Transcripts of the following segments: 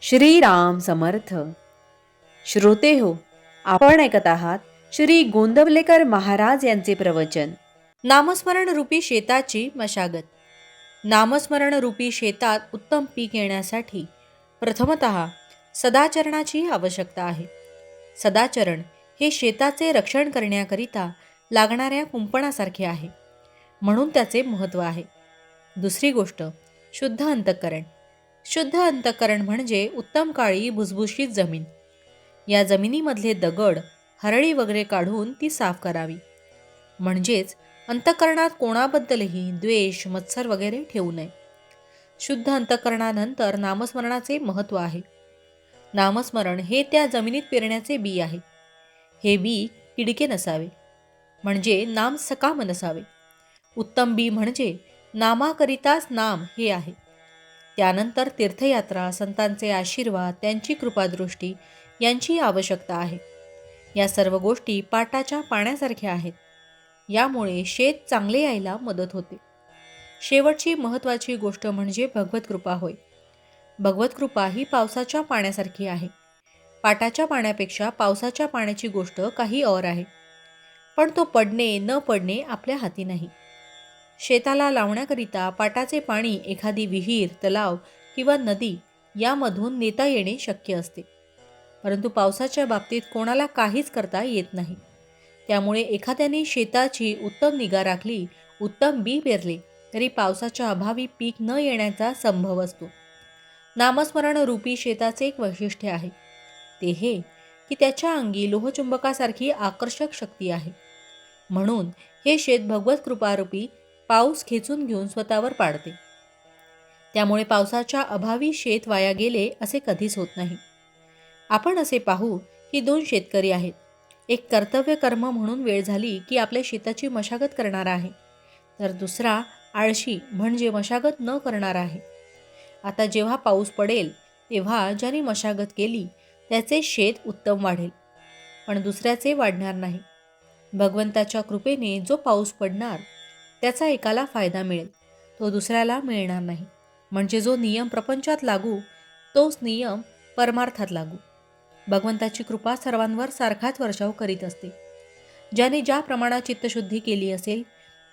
श्रीराम समर्थ. श्रोते हो, आपण ऐकत आहात श्री गोंदवलेकर महाराज यांचे प्रवचन. नामस्मरण रूपी शेताची मशागत. नामस्मरण रूपी शेतात उत्तम पीक येण्यासाठी प्रथमतः सदाचरणाची आवश्यकता आहे. सदाचरण हे शेताचे रक्षण करण्याकरिता लागणाऱ्या कुंपणासारखे आहे, म्हणून त्याचे महत्त्व आहे. दुसरी गोष्ट, शुद्ध अंतःकरण. शुद्ध अंतःकरण म्हणजे उत्तम काळी भुसभुशीत जमीन. या जमिनीमधले दगड, हरळी वगैरे काढून ती साफ करावी. म्हणजेच अंतःकरणात कोणाबद्दलही द्वेष, मत्सर वगैरे ठेवू नये. शुद्ध अंतःकरणानंतर नामस्मरणाचे महत्त्व आहे. नामस्मरण हे त्या जमिनीत पेरण्याचे बी आहे. हे बी किडके नसावे, म्हणजे नाम सकाम नसावे. उत्तम बी म्हणजे नामाकरिताच नाम हे आहे. त्यानंतर तीर्थयात्रा, संतांचे आशीर्वाद, त्यांची कृपादृष्टी यांची आवश्यकता आहे. या सर्व गोष्टी पाटाच्या पाण्यासारख्या आहेत. यामुळे शेत चांगले यायला मदत होते. शेवटची महत्त्वाची गोष्ट म्हणजे भगवत कृपा होय. भगवत कृपा ही पावसाच्या पाण्यासारखी आहे. पाटाच्या पाण्यापेक्षा पावसाच्या पाण्याची गोष्ट काही और आहे. पण तो पडणे न पडणे आपल्या हाती नाही. शेताला लावण्याकरिता पाटाचे पाणी एखादी विहीर, तलाव किंवा नदी यामधून नेता येणे शक्य असते. परंतु पावसाच्या बाबतीत कोणाला काहीच करता येत नाही. त्यामुळे एखाद्याने शेताची उत्तम निगा राखली, उत्तम बी पेरले, तरी पावसाच्या अभावी पीक न येण्याचा संभव असतो. नामस्मरण रूपी शेताचे एक वैशिष्ट्य आहे. ते हे की त्याच्या अंगी लोहचुंबकासारखी आकर्षक शक्ती आहे. म्हणून हे शेत भगवत कृपारूपी पाऊस खेचून घेऊन स्वतःवर पाडते. त्यामुळे पावसाच्या अभावी शेत वाया गेले असे कधीच होत नाही. आपण असे पाहू की 2 शेतकरी आहेत. एक कर्तव्य कर्म म्हणून वेळ झाली की आपल्या शेताची मशागत करणारा आहे, तर दुसरा आळशी म्हणजे मशागत न करणारा आहे. आता जेव्हा पाऊस पडेल तेव्हा ज्याने मशागत केली त्याचे शेत उत्तम वाढेल, पण दुसऱ्याचे वाढणार नाही. भगवंताच्या कृपेने जो पाऊस पडणार त्याचा एकाला फायदा मिळेल, तो दुसऱ्याला मिळणार नाही. म्हणजे जो नियम प्रपंचात लागू तोच नियम परमार्थात लागू. भगवंताची कृपा सर्वांवर सारखाच वर्षाव करीत असते. ज्याने ज्या प्रमाणात चित्तशुद्धी केली असेल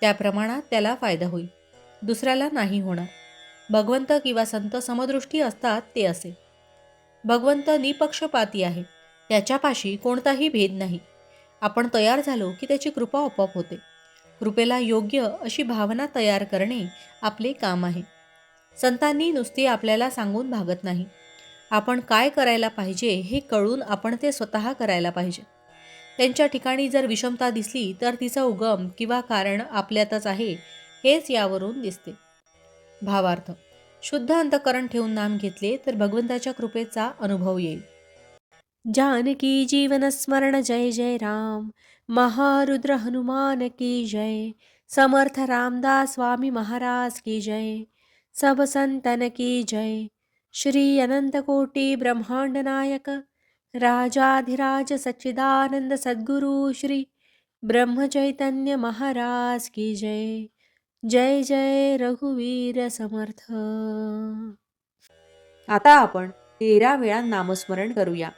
त्या प्रमाणात त्याला फायदा होईल, दुसऱ्याला नाही होणार. भगवंत किंवा संत समदृष्टी असतात ते असे. भगवंत निपक्षपाती आहे. त्याच्यापाशी कोणताही भेद नाही. आपण तयार झालो की त्याची कृपा आपोआप होते. कृपेला योग्य अशी भावना तयार करणे आपले काम आहे. संतांनी नुसते आपल्याला सांगून भागत नाही. आपण काय करायला पाहिजे हे कळून आपण ते स्वतः करायला पाहिजे. त्यांच्या ठिकाणी जर विषमता दिसली तर तिचा उगम किंवा कारण आपल्यातच आहे हेच यावरून दिसते. भावार्थ, शुद्ध अंतःकरण ठेवून नाम घेतले तर भगवंताच्या कृपेचा अनुभव येईल. जानकी जीवन स्मरण जय जय राम. महारुद्र हनुमान की जय. समर्थ रामदास स्वामी महाराज की जय. सब संतन की जय. श्री अनंत कोटि ब्रह्मांड नायक राजाधिराज सच्चिदानंद सद्गुरु श्री ब्रह्म चैतन्य महाराज की जय. जय जय रघुवीर समर्थ. आता आपण 13 वेळा नामस्मरण करूया.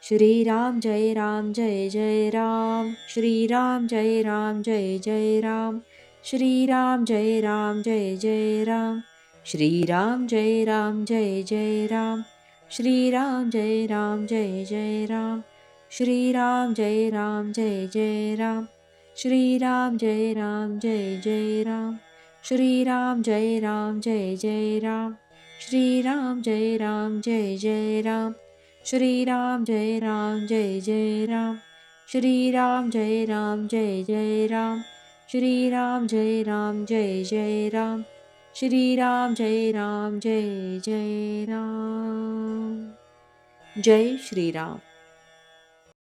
श्रीराम जय राम जय जय राम. श्रीराम जय राम जय जय राम. श्रीराम जय राम जय जय राम. श्रीराम जय राम जय जय राम. श्रीराम जय राम जय जय राम. श्रीराम जय राम जय जय राम. श्रीराम जय राम जय जय राम. श्रीराम जय राम जय जय राम. श्रीराम जय राम जय जय राम. श्रीराम जय राम जय जय राम. श्रीराम जय राम जय जय राम. श्रीराम जय राम जय जय राम. श्रीराम जय राम जय जय राम. जय श्रीराम.